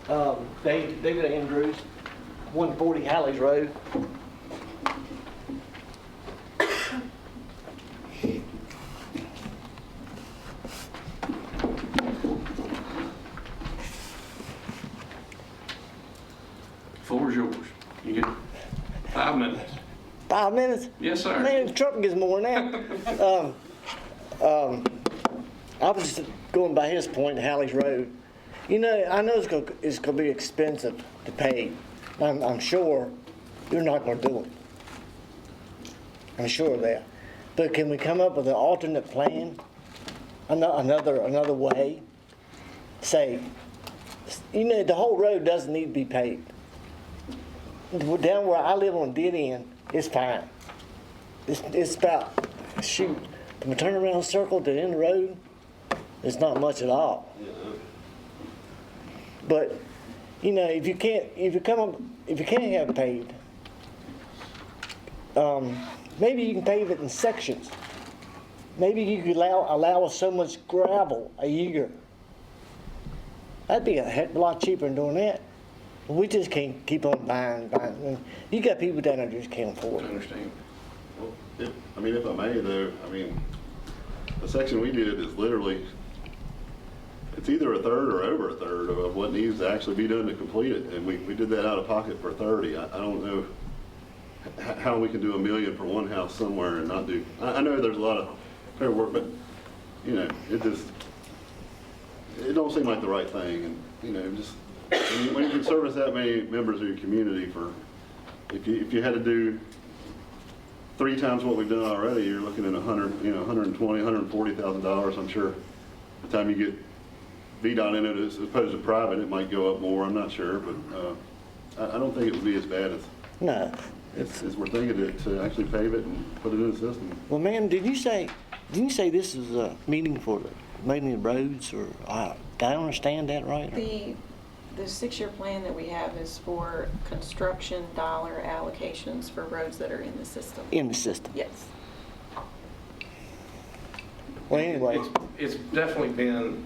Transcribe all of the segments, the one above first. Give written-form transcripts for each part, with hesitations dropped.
David Andrews, 140 Hallies Road. Floor is yours. You get 5 minutes. 5 minutes? Yes, sir. Man, the truck gets more than that. I was just going by his point, Hallies Road. You know, I know it's gonna be expensive to pay. I'm sure you're not gonna do it. I'm sure of that. But can we come up with an alternate plan? Another way? Say, you know, the whole road doesn't need to be paved. Down where I live on dead end, it's fine. It's about, shoot, from a turnaround circle to the end of the road, it's not much at all. But, you know, if you can't have it paved, maybe you can pave it in sections. Maybe you could allow us so much gravel a year. That'd be a heck of a lot cheaper than doing that. We just can't keep on buying. You got people down there just can't afford I it. understand. Well, if I may though, the section we did is literally, it's either a third or over a third of what needs to actually be done to complete it. And we did that out of pocket for 30. I don't know how we can do $1 million for one house somewhere and not do, I know there's a lot of fair work, but you know, it don't seem like the right thing. And you know, just, when you can service that many members of your community for, if you had to do 3 times what we've done already, you're looking at $120,000, $140,000. I'm sure by the time you get VDOT in it as opposed to private, it might go up more. I'm not sure, but I don't think it would be as bad as we're thinking to actually pave it and put it in the system. Well, ma'am, didn't you say this is a meeting for the mainly the roads, or did I understand that right? The 6-year plan that we have is for construction dollar allocations for roads that are in the system. In the system. Yes. Well, anyway. It's definitely been,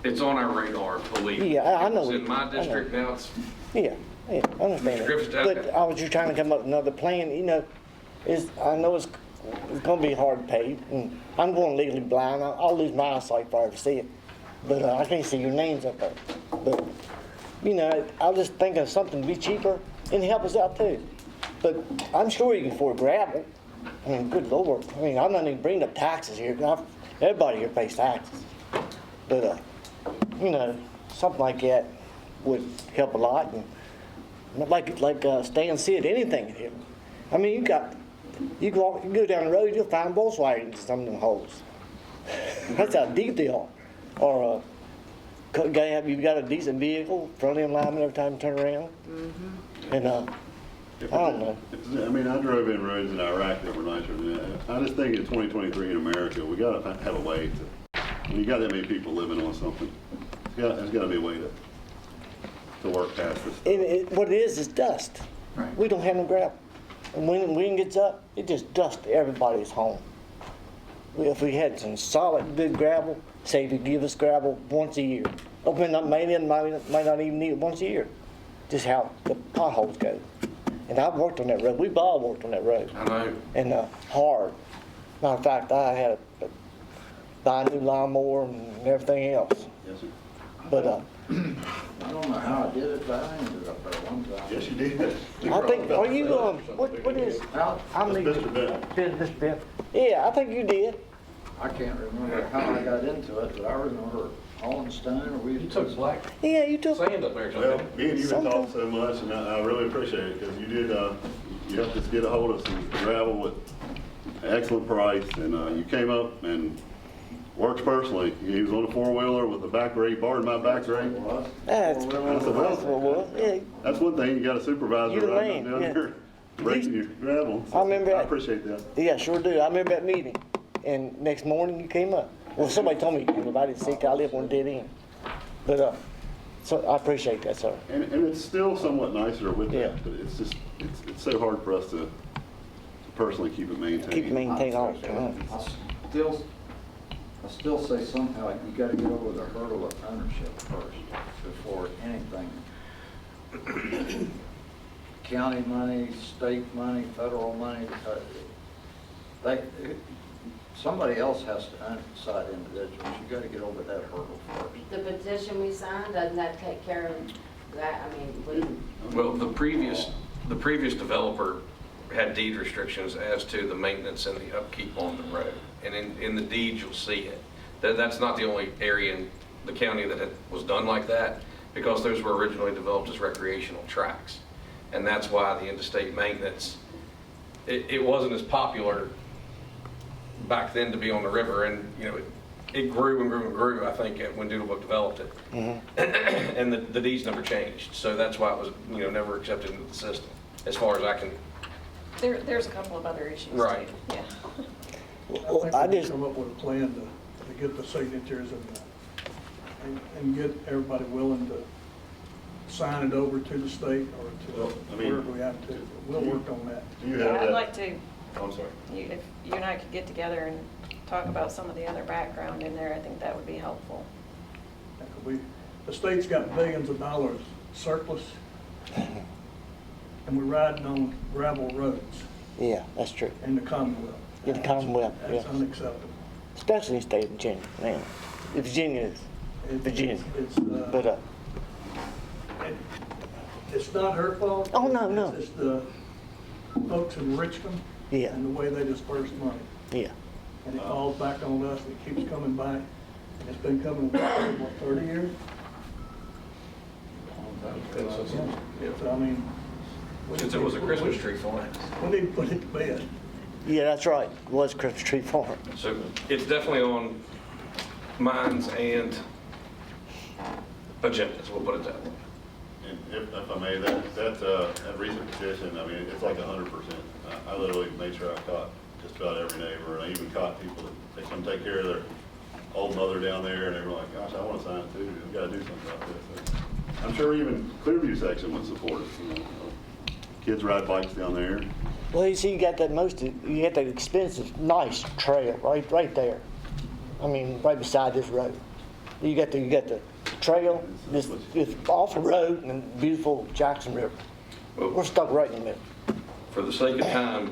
it's on our radar, believe me. Yeah, I know. It's in my district now. It's Yeah, I understand that. But I was just trying to come up with another plan. You know, I know it's going to be hard to pay, and I'm going legally blind. I'll lose my eyesight if I ever see it. But I can't see your names up there. But you know, I was just thinking of something to be cheaper and help us out too. But I'm sure you can afford gravel. I mean, good Lord. I mean, I'm not even bringing up taxes here. Everybody here pays taxes. But you know, something like that would help a lot. And like Stan said, anything can help. I mean, you go down the road, you'll find Volkswagens in some of them holes. That's how deep they are. Or you've got a decent vehicle, front end lineman every time you turn around. Mm-hmm. And I don't know. I drove in roads in Iraq that were nicer than that. I just think in 2023 in America, we got to have a way to, when you got that many people living on something, there's got to be a way to work past this. And what it is dust. Right. We don't have no gravel. And when the wind gets up, it just dusts everybody's home. If we had some solid, good gravel, say if you give us gravel once a year, or might not even need it once a year, just how the potholes go. And I've worked on that road. We've all worked on that road. I know. And hard. Matter of fact, I had to buy a new lawnmower and everything else. Yes, sir. But I don't know how I did it, but I ended up there one time. Yes, you did. I think, are you what is? I'm That's Mr. Bennett. Mr. Bennett. Yeah, I think you did. I can't remember how I got into it, but I remember hauling stone, or we You took black Yeah, you took. sand up there or Well, something. me and you have talked so much, and I really appreciate it, because you did, you helped us get a hold of some gravel with an excellent price, and you came up and worked personally. He was on a 4-wheeler with a back brake, borrowed my back brake. That's what it was. Yeah. That's one thing, you got a supervisor You the riding man, down yeah. here, breaking your gravel. I remember I that. appreciate that. Yeah, sure do. I remember that meeting. And next morning you came up. Well, somebody told me you came up. I didn't see 'cause I live on a dead end. But so I appreciate that, sir. And it's still somewhat nicer with Yeah. that, but it's just, it's so hard for us to personally keep it maintained. Keep maintained all the time. I still say somehow you gotta get over the hurdle of ownership first before anything. county money, state money, federal money, somebody else has to decide individuals. You gotta get over that hurdle first. The petition we signed, doesn't that take care of that? I mean, Well, the previous developer had deed restrictions as to the maintenance and the upkeep on the road. And in the deed, you'll see it. That's not the only area in the county that was done like that, because those were originally developed as recreational tracks. And that's why the interstate maintenance, it wasn't as popular back then to be on the river, and it grew and grew and grew, I think, when Doodlebrook developed it. And the deeds never changed, so that's why it was never accepted into the system, as far as I can. There's a couple of other issues too. Right. Yeah. Well, I I think we just, should come up with a plan to get the signatures and get everybody willing to sign it over to the state or to Well, I mean, wherever we have to. We'll work on that. Do you Yeah, have I'd that? like to, I'm sorry. if you and I could get together and talk about some of the other background in there, I think that would be helpful. The state's got billions of dollars surplus, and we're riding on gravel roads yeah, that's true. in the Commonwealth. In the Commonwealth, That's yeah. unacceptable. Especially in the state of Virginia, man. Virginia is, Virginia. It's, But, it's not her fault. Oh, no, no. It's the folks in Richmond. Yeah. And the way they disperse money. yeah. And it falls back on us, and it keeps coming back. It's been coming, what, 30 years? So, I mean. Since it was a Christmas tree farm. We need to put it to bed. Yeah, that's right. It was Christmas Tree Farm. So it's definitely on minds and agendas, we'll put it that way. And if I may, that recent petition, I mean, it's like 100%. I literally made sure I caught just about every neighbor, and I even caught people that they come take care of their old mother down there, and they were like, gosh, I want to sign it too. We've got to do something about this. So I'm sure even Clearview section would support it. Kids ride bikes down there. Well, you see, you got that expensive, nice trail right there. I mean, right beside this road. You got the trail, this off the road, and beautiful Jackson River. Well, We're stuck right in the middle. for the sake of time,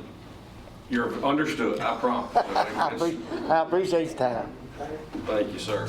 you're understood, I promise. I appreciate your time. Thank you, sir.